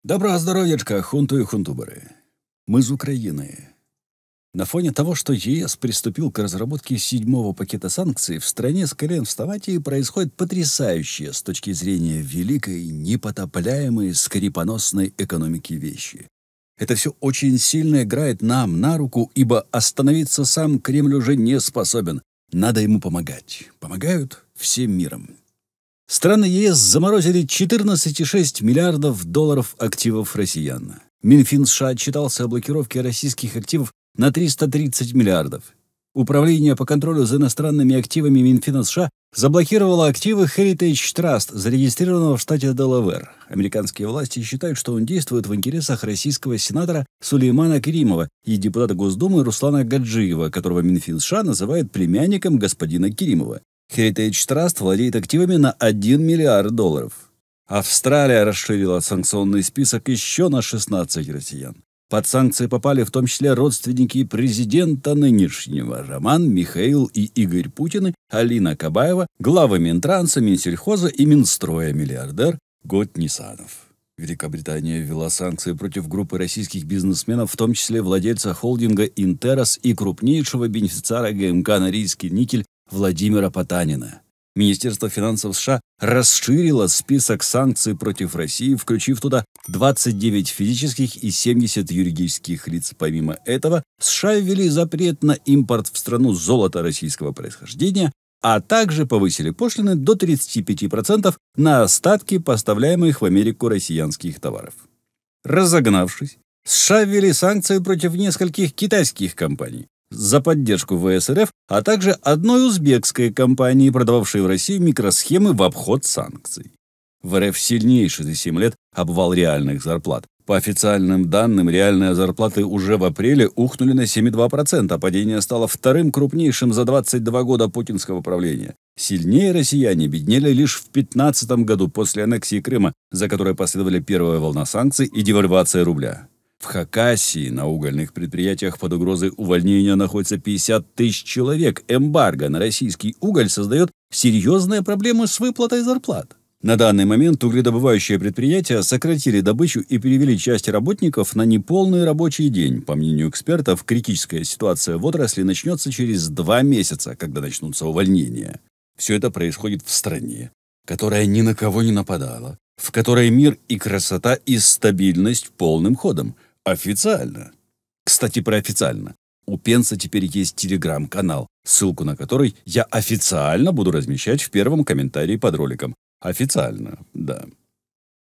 Доброго здоровьячка, хунту и хунтуберы. Мы из Украины. На фоне того, что ЕС приступил к разработке 7-го пакета санкций, в стране с колен вставать и происходит потрясающее с точки зрения великой, непотопляемой, скрипоносной экономики вещи. Это все очень сильно играет нам на руку, ибо остановиться сам Кремль уже не способен. Надо ему помогать. Помогают всем миром. Страны ЕС заморозили 14,6 миллиардов долларов активов россиян. Минфин США отчитался о блокировке российских активов на 330 миллиардов. Управление по контролю за иностранными активами Минфина США заблокировало активы Heritage Trust, зарегистрированного в штате Делавэр. Американские власти считают, что он действует в интересах российского сенатора Сулеймана Керимова и депутата Госдумы Руслана Гаджиева, которого Минфин США называет племянником господина Керимова. Heritage Trust владеет активами на 1 миллиард долларов. Австралия расширила санкционный список еще на 16 россиян. Под санкции попали в том числе родственники президента нынешнего Роман, Михаил и Игорь Путины, Алина Кабаева, главы Минтранса, Минсельхоза и Минстроя, миллиардер Год Нисанов. Великобритания ввела санкции против группы российских бизнесменов, в том числе владельца холдинга «Интерос» и крупнейшего бенефициара ГМК «Норильский никель» Владимира Потанина. Министерство финансов США расширило список санкций против России, включив туда 29 физических и 70 юридических лиц. Помимо этого, США ввели запрет на импорт в страну золота российского происхождения, а также повысили пошлины до 35% на остатки поставляемых в Америку россиянских товаров. Разогнавшись, США ввели санкции против нескольких китайских компаний за поддержку ВС РФ, а также одной узбекской компании, продававшей в Россию микросхемы в обход санкций. В РФ сильнейший за 7 лет обвал реальных зарплат. По официальным данным, реальные зарплаты уже в апреле ухнули на 7,2%, а падение стало вторым крупнейшим за 22 года путинского правления. Сильнее россияне беднели лишь в 2015 году после аннексии Крыма, за которой последовали первая волна санкций и девальвация рубля. В Хакасии на угольных предприятиях под угрозой увольнения находится 50 тысяч человек. Эмбарго на российский уголь создает серьезные проблемы с выплатой зарплат. На данный момент угледобывающие предприятия сократили добычу и перевели часть работников на неполный рабочий день. По мнению экспертов, критическая ситуация в отрасли начнется через 2 месяца, когда начнутся увольнения. Все это происходит в стране, которая ни на кого не нападала, в которой мир и красота и стабильность полным ходом. Официально. Кстати, про официально. У Пенса теперь есть телеграм-канал, ссылку на который я официально буду размещать в первом комментарии под роликом. Официально, да.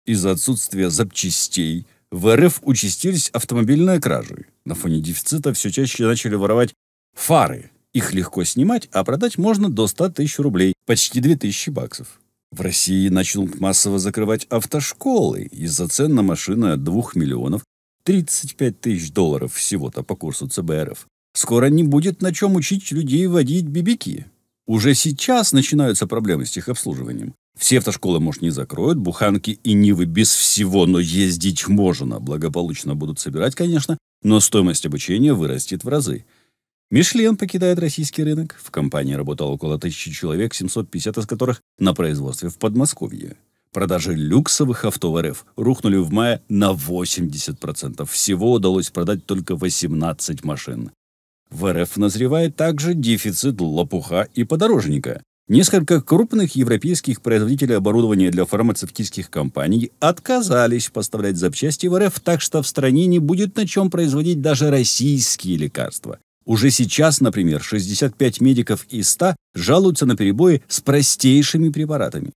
Из-за отсутствия запчастей в РФ участились автомобильные кражи. На фоне дефицита все чаще начали воровать фары. Их легко снимать, а продать можно до 100 тысяч рублей, почти 2000 баксов. В России начнут массово закрывать автошколы из-за цен на машины от 2 миллионов 35 тысяч долларов всего-то по курсу ЦБ РФ. Скоро не будет на чем учить людей водить бибики. Уже сейчас начинаются проблемы с техобслуживанием. Все автошколы, может, не закроют, буханки и Нивы без всего, но ездить можно. Благополучно будут собирать, конечно, но стоимость обучения вырастет в разы. Мишлен покидает российский рынок. В компании работало около 1000 человек, 750 из которых на производстве в Подмосковье. Продажи люксовых авто в РФ рухнули в мае на 80%. Всего удалось продать только 18 машин. В РФ назревает также дефицит лопуха и подорожника. Несколько крупных европейских производителей оборудования для фармацевтических компаний отказались поставлять запчасти в РФ, так что в стране не будет на чем производить даже российские лекарства. Уже сейчас, например, 65 медиков из 100 жалуются на перебои с простейшими препаратами.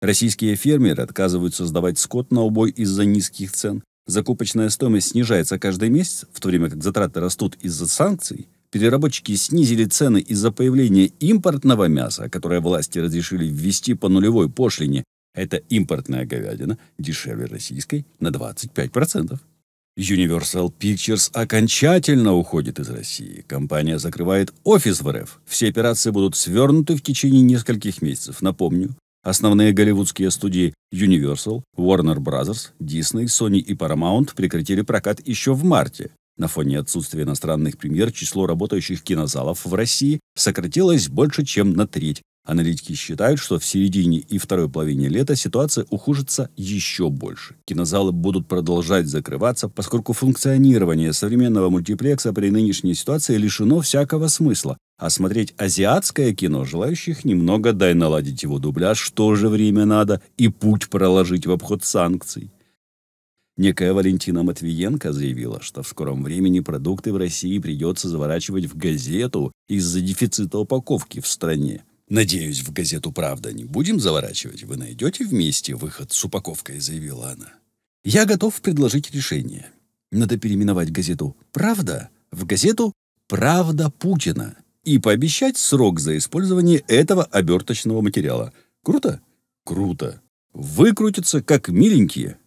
Российские фермеры отказываются сдавать скот на убой из-за низких цен. Закупочная стоимость снижается каждый месяц, в то время как затраты растут из-за санкций. Переработчики снизили цены из-за появления импортного мяса, которое власти разрешили ввести по нулевой пошлине. Это импортная говядина дешевле российской на 25%. Universal Pictures окончательно уходит из России. Компания закрывает офис в РФ. Все операции будут свернуты в течение нескольких месяцев. Напомню, основные голливудские студии Universal, Warner Bros., Disney, Sony и Paramount прекратили прокат еще в марте. На фоне отсутствия иностранных премьер число работающих кинозалов в России сократилось больше, чем на треть. Аналитики считают, что в середине и второй половине лета ситуация ухудшится еще больше. Кинозалы будут продолжать закрываться, поскольку функционирование современного мультиплекса при нынешней ситуации лишено всякого смысла. А смотреть азиатское кино желающих немного, дай наладить его дубляж, в то же время надо и путь проложить в обход санкций. Некая Валентина Матвиенко заявила, что в скором времени продукты в России придется заворачивать в газету из-за дефицита упаковки в стране. «Надеюсь, в газету «Правда» не будем заворачивать. Вы найдете вместе выход с упаковкой», — заявила она. «Я готов предложить решение. Надо переименовать газету «Правда» в газету «Правда Путина» и пообещать срок за использование этого оберточного материала. Круто? Круто. Выкрутятся как миленькие».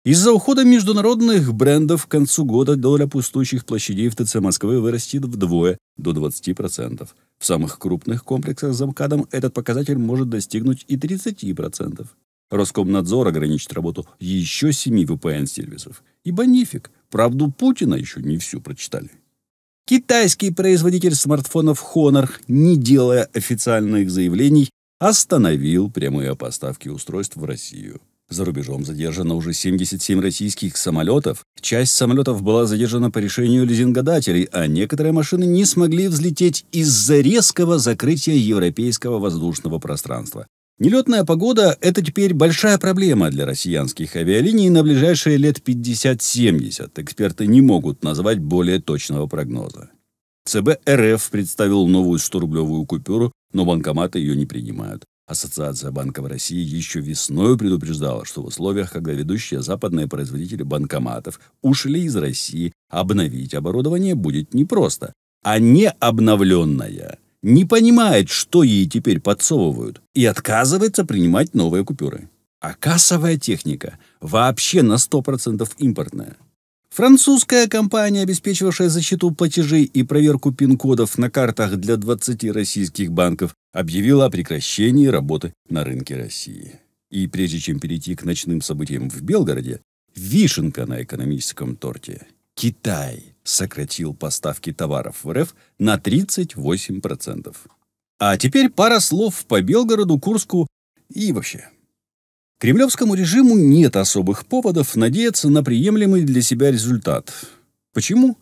Из-за ухода международных брендов к концу года доля пустующих площадей в ТЦ Москвы вырастет вдвое, до 20%. В самых крупных комплексах за МКАДом этот показатель может достигнуть и 30%. Роскомнадзор ограничит работу еще 7 VPN-сервисов. Ибо нефиг, правду Путина еще не всю прочитали. Китайский производитель смартфонов Honor, не делая официальных заявлений, остановил прямые поставки устройств в Россию. За рубежом задержано уже 77 российских самолетов. Часть самолетов была задержана по решению лизингодателей, а некоторые машины не смогли взлететь из-за резкого закрытия европейского воздушного пространства. Нелетная погода – это теперь большая проблема для россиянских авиалиний на ближайшие лет 50-70. Эксперты не могут назвать более точного прогноза. ЦБ РФ представил новую 100-рублевую купюру, но банкоматы ее не принимают. Ассоциация банков России еще весной предупреждала, что в условиях, когда ведущие западные производители банкоматов ушли из России, обновить оборудование будет непросто. А не обновленная не понимает, что ей теперь подсовывают, и отказывается принимать новые купюры. А кассовая техника вообще на 100% импортная. Французская компания, обеспечивавшая защиту платежей и проверку пин-кодов на картах для 20 российских банков, объявила о прекращении работы на рынке России. И прежде чем перейти к ночным событиям в Белгороде, вишенка на экономическом торте. Китай сократил поставки товаров в РФ на 38%. А теперь пара слов по Белгороду, Курску и вообще. Кремлевскому режиму нет особых поводов надеяться на приемлемый для себя результат. Почему?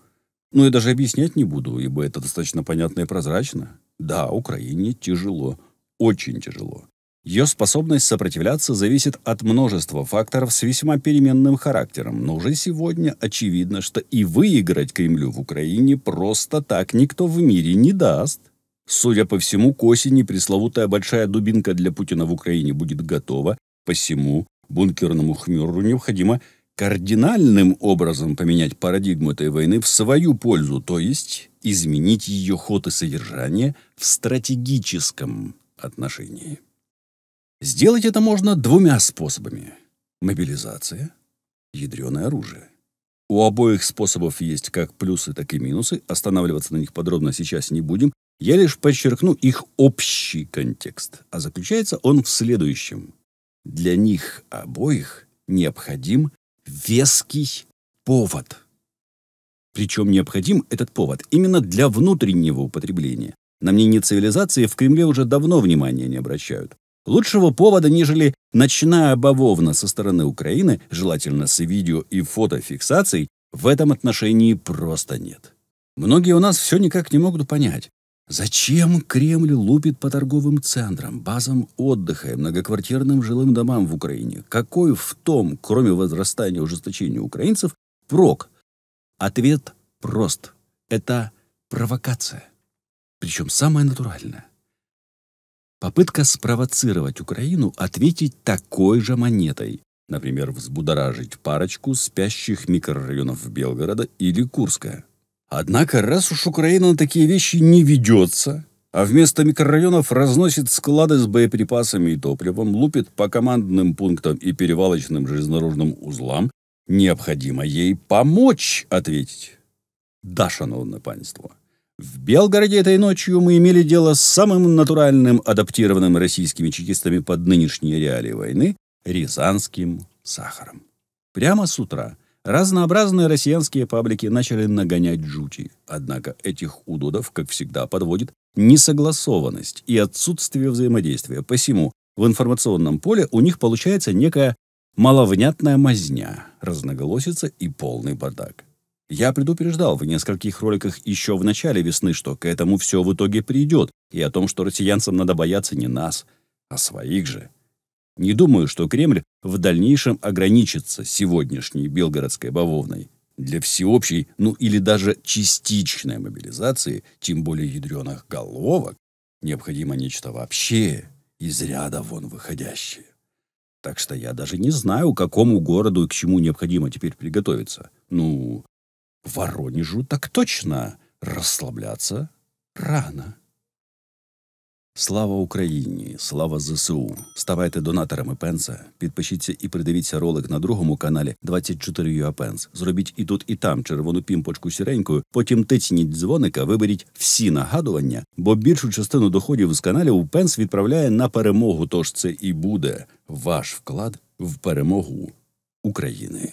Я даже объяснять не буду, ибо это достаточно понятно и прозрачно. Да, Украине тяжело, очень тяжело. Ее способность сопротивляться зависит от множества факторов с весьма переменным характером, но уже сегодня очевидно, что и выиграть Кремлю в Украине просто так никто в мире не даст. Судя по всему, к осени пресловутая большая дубинка для Путина в Украине будет готова. Посему бункерному хмюру необходимо кардинальным образом поменять парадигму этой войны в свою пользу, то есть изменить ее ход и содержание в стратегическом отношении. Сделать это можно двумя способами: мобилизация, ядреное оружие. У обоих способов есть как плюсы, так и минусы. Останавливаться на них подробно сейчас не будем. Я лишь подчеркну их общий контекст, а заключается он в следующем. Для них обоих необходим веский повод. Причем необходим этот повод именно для внутреннего употребления. На мнение цивилизации в Кремле уже давно внимания не обращают. Лучшего повода, нежели ночная бавовна со стороны Украины, желательно с видео и фотофиксацией, в этом отношении просто нет. Многие у нас все никак не могут понять, зачем Кремль лупит по торговым центрам, базам отдыха и многоквартирным жилым домам в Украине? Какой в том, кроме возрастания ужесточения украинцев, прок? Ответ прост. Это провокация. Причем самая натуральная. Попытка спровоцировать Украину ответить такой же монетой. Например, взбудоражить парочку спящих микрорайонов Белгорода или Курска. Однако, раз уж Украина на такие вещи не ведется, а вместо микрорайонов разносит склады с боеприпасами и топливом, лупит по командным пунктам и перевалочным железнодорожным узлам, необходимо ей помочь ответить. Да, шановне панство, в Белгороде этой ночью мы имели дело с самым натуральным, адаптированным российскими чекистами под нынешние реалии войны рязанским сахаром. Прямо с утра разнообразные россиянские паблики начали нагонять жути. Однако этих удодов, как всегда, подводит несогласованность и отсутствие взаимодействия. Посему в информационном поле у них получается некая маловнятная мазня, разноголосица и полный бардак. Я предупреждал в нескольких роликах еще в начале весны, что к этому все в итоге придет, и о том, что россиянцам надо бояться не нас, а своих же. Не думаю, что Кремль в дальнейшем ограничится сегодняшней белгородской бавовной. Для всеобщей, или даже частичной мобилизации, тем более ядреных головок, необходимо нечто вообще из ряда вон выходящее. Так что я даже не знаю, к какому городу и к чему необходимо теперь приготовиться. Воронежу так точно расслабляться рано. Слава Україні, слава ЗСУ. Ставайте донаторами Пенса, підпишіться і придивіться ролик на другому каналі 24UA Pence. Зробіть і тут, і там червону пімпочку сіренькою, потім тицніть дзвоника, виберіть всі нагадування, бо більшу частину доходів з каналів Пенс відправляє на перемогу, тож це і буде ваш вклад в перемогу України.